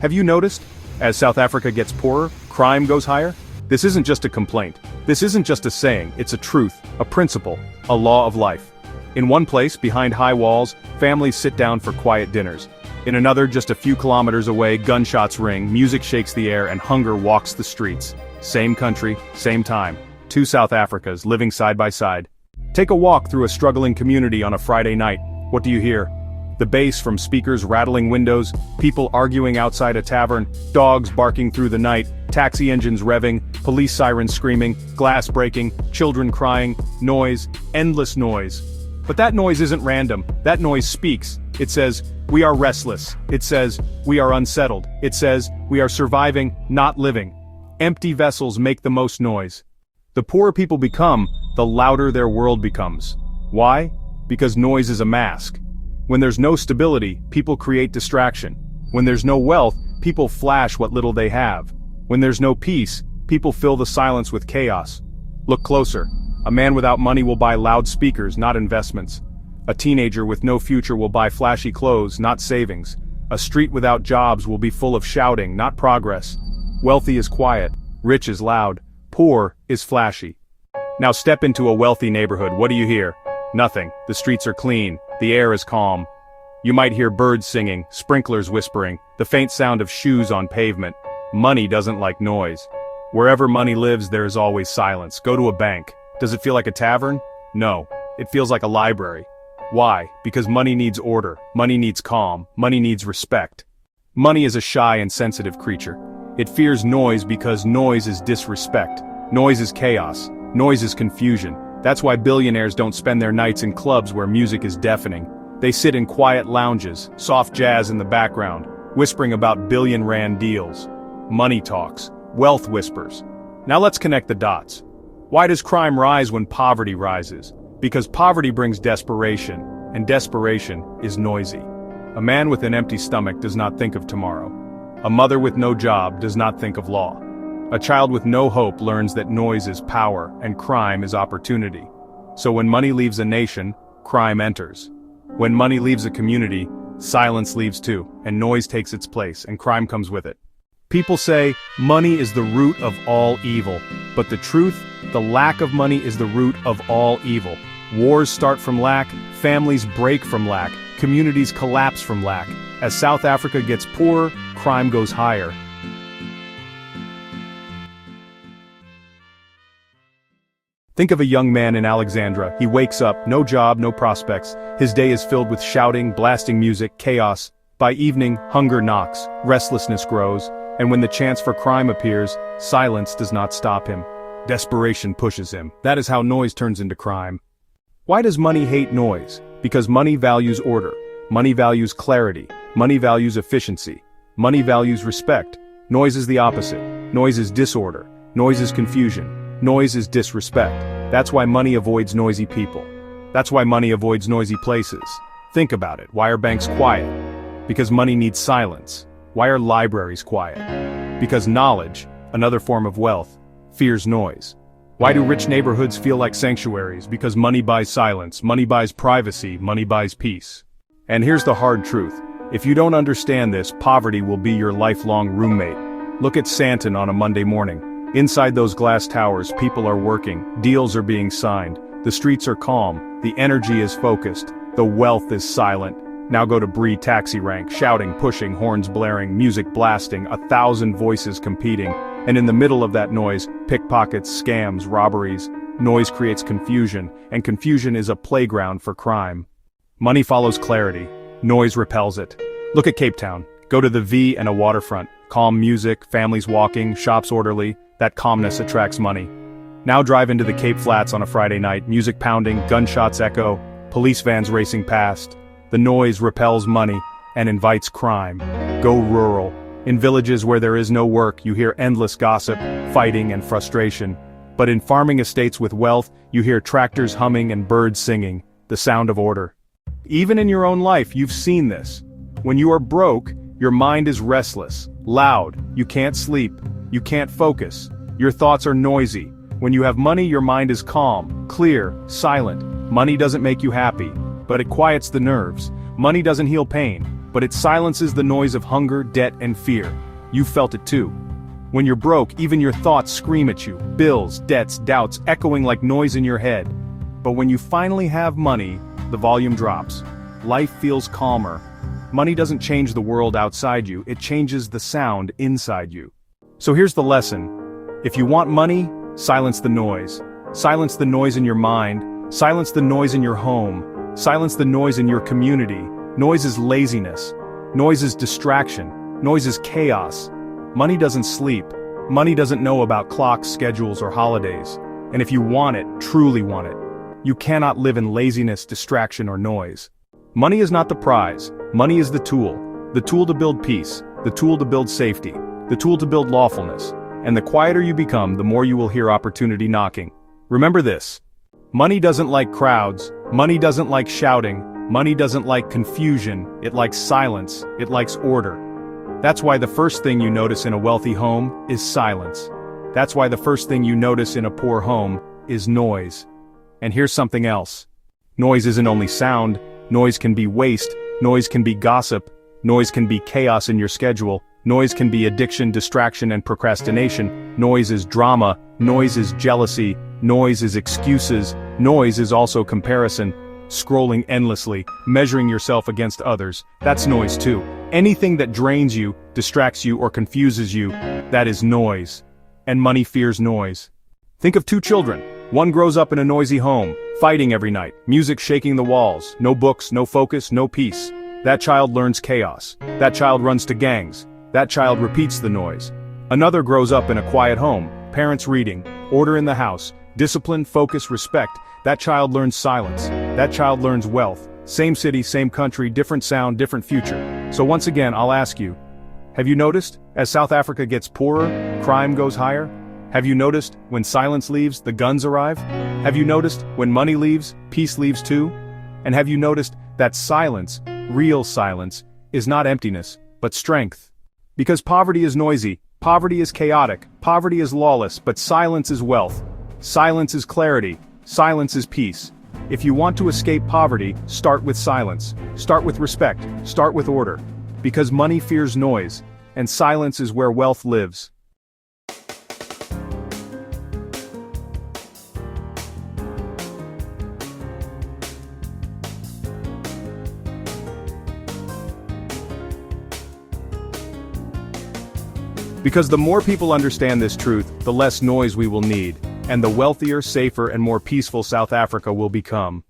Have you noticed? As South Africa gets poorer, crime goes higher? This isn't just a complaint. This isn't just a saying, it's a truth, a principle, a law of life. In one place, behind high walls, families sit down for quiet dinners. In another, just a few kilometers away, gunshots ring, music shakes the air, and hunger walks the streets. Same country, same time. Two South Africas living side by side. Take a walk through a struggling community on a Friday night. What do you hear? The bass from speakers rattling windows, people arguing outside a tavern, dogs barking through the night, taxi engines revving, police sirens screaming, glass breaking, children crying, noise, endless noise. But that noise isn't random, that noise speaks. It says, we are restless. It says, we are unsettled. It says, we are surviving, not living. Empty vessels make the most noise. The poorer people become, the louder their world becomes. Why? Because noise is a mask. When there's no stability, people create distraction. When there's no wealth, people flash what little they have. When there's no peace, people fill the silence with chaos. Look closer. A man without money will buy loud speakers, not investments. A teenager with no future will buy flashy clothes, not savings. A street without jobs will be full of shouting, not progress. Wealthy is quiet, rich is loud, poor is flashy. Now step into a wealthy neighborhood, what do you hear? Nothing. The streets are clean, the air is calm. You might hear birds singing, sprinklers whispering, the faint sound of shoes on pavement. Money doesn't like noise. Wherever money lives, there is always silence. Go to a bank. Does it feel like a tavern? No. It feels like a library. Why? Because money needs order, money needs calm, money needs respect. Money is a shy and sensitive creature. It fears noise because noise is disrespect. Noise is chaos. Noise is confusion. That's why billionaires don't spend their nights in clubs where music is deafening. They sit in quiet lounges, soft jazz in the background, whispering about billion-rand deals. Money talks. Wealth whispers. Now let's connect the dots. Why does crime rise when poverty rises? Because poverty brings desperation, and desperation is noisy. A man with an empty stomach does not think of tomorrow. A mother with no job does not think of law. A child with no hope learns that noise is power and crime is opportunity. So when money leaves a nation, crime enters. When money leaves a community, silence leaves too, and noise takes its place, and crime comes with it. People say, money is the root of all evil. But the truth, the lack of money is the root of all evil. Wars start from lack, families break from lack, communities collapse from lack. As South Africa gets poorer, crime goes higher. Think of a young man in Alexandria. He wakes up, no job, no prospects. His day is filled with shouting, blasting music, chaos. By evening, hunger knocks, restlessness grows, and when the chance for crime appears, silence does not stop him. Desperation pushes him. That is how noise turns into crime. Why does money hate noise? Because money values order. Money values clarity. Money values efficiency. Money values respect. Noise is the opposite. Noise is disorder. Noise is confusion. Noise is disrespect. That's why money avoids noisy people. That's why money avoids noisy places. Think about it. Why are banks quiet? Because money needs silence. Why are libraries quiet? Because knowledge, another form of wealth, fears noise. Why do rich neighborhoods feel like sanctuaries? Because money buys silence, money buys privacy, money buys peace. And here's the hard truth. If you don't understand this, poverty will be your lifelong roommate. Look at Santon on a Monday morning. Inside those glass towers, people are working, deals are being signed, the streets are calm, the energy is focused, the wealth is silent. Now go to Bree taxi rank, shouting, pushing, horns blaring, music blasting, 1,000 voices competing, and in the middle of that noise, pickpockets, scams, robberies. Noise creates confusion, and confusion is a playground for crime. Money follows clarity, noise repels it. Look at Cape Town. Go to the v&awaterfront. Calm music, families walking, shops orderly. That calmness attracts money. Now drive into the Cape Flats on a Friday night, music pounding, gunshots echo, police vans racing past. The noise repels money and invites crime. Go rural. In villages where there is no work, you hear endless gossip, fighting, and frustration. But in farming estates with wealth, you hear tractors humming and birds singing, the sound of order. Even in your own life, you've seen this. When you are broke, your mind is restless, loud, you can't sleep, you can't focus, your thoughts are noisy. When you have money, your mind is calm, clear, silent. Money doesn't make you happy, but it quiets the nerves. Money doesn't heal pain, but it silences the noise of hunger, debt, and fear. You've felt it too. When you're broke, even your thoughts scream at you, bills, debts, doubts echoing like noise in your head. But when you finally have money, the volume drops. Life feels calmer. Money doesn't change the world outside you, it changes the sound inside you. So here's the lesson. If you want money, silence the noise. Silence the noise in your mind, silence the noise in your home, silence the noise in your community. Noise is laziness. Noise is distraction. Noise is chaos. Money doesn't sleep. Money doesn't know about clocks, schedules, or holidays. And if you want it, truly want it, you cannot live in laziness, distraction, or noise. Money is not the prize. Money is the tool to build peace, the tool to build safety, the tool to build lawfulness. And the quieter you become, the more you will hear opportunity knocking. Remember this. Money doesn't like crowds. Money doesn't like shouting. Money doesn't like confusion. It likes silence. It likes order. That's why the first thing you notice in a wealthy home is silence. That's why the first thing you notice in a poor home is noise. And here's something else. Noise isn't only sound. Noise can be waste. Noise can be gossip. Noise can be chaos in your schedule. Noise can be addiction, distraction, and procrastination. Noise is drama. Noise is jealousy. Noise is excuses. Noise is also comparison. Scrolling endlessly, measuring yourself against others. That's noise too. Anything that drains you, distracts you, or confuses you, that is noise. And money fears noise. Think of two children. One grows up in a noisy home, fighting every night, music shaking the walls, no books, no focus, no peace. That child learns chaos. That child runs to gangs. That child repeats the noise. Another grows up in a quiet home, parents reading, order in the house, discipline, focus, respect. That child learns silence. That child learns wealth. Same city, same country, different sound, different future. So once again, I'll ask you, have you noticed, as South Africa gets poorer, crime goes higher? Have you noticed, when silence leaves, the guns arrive? Have you noticed, when money leaves, peace leaves too? And have you noticed that silence, real silence, is not emptiness, but strength? Because poverty is noisy, poverty is chaotic, poverty is lawless, but silence is wealth. Silence is clarity. Silence is peace. If you want to escape poverty, start with silence. Start with respect. Start with order. Because money fears noise, and silence is where wealth lives. Because the more people understand this truth, the less noise we will need, and the wealthier, safer, and more peaceful South Africa will become.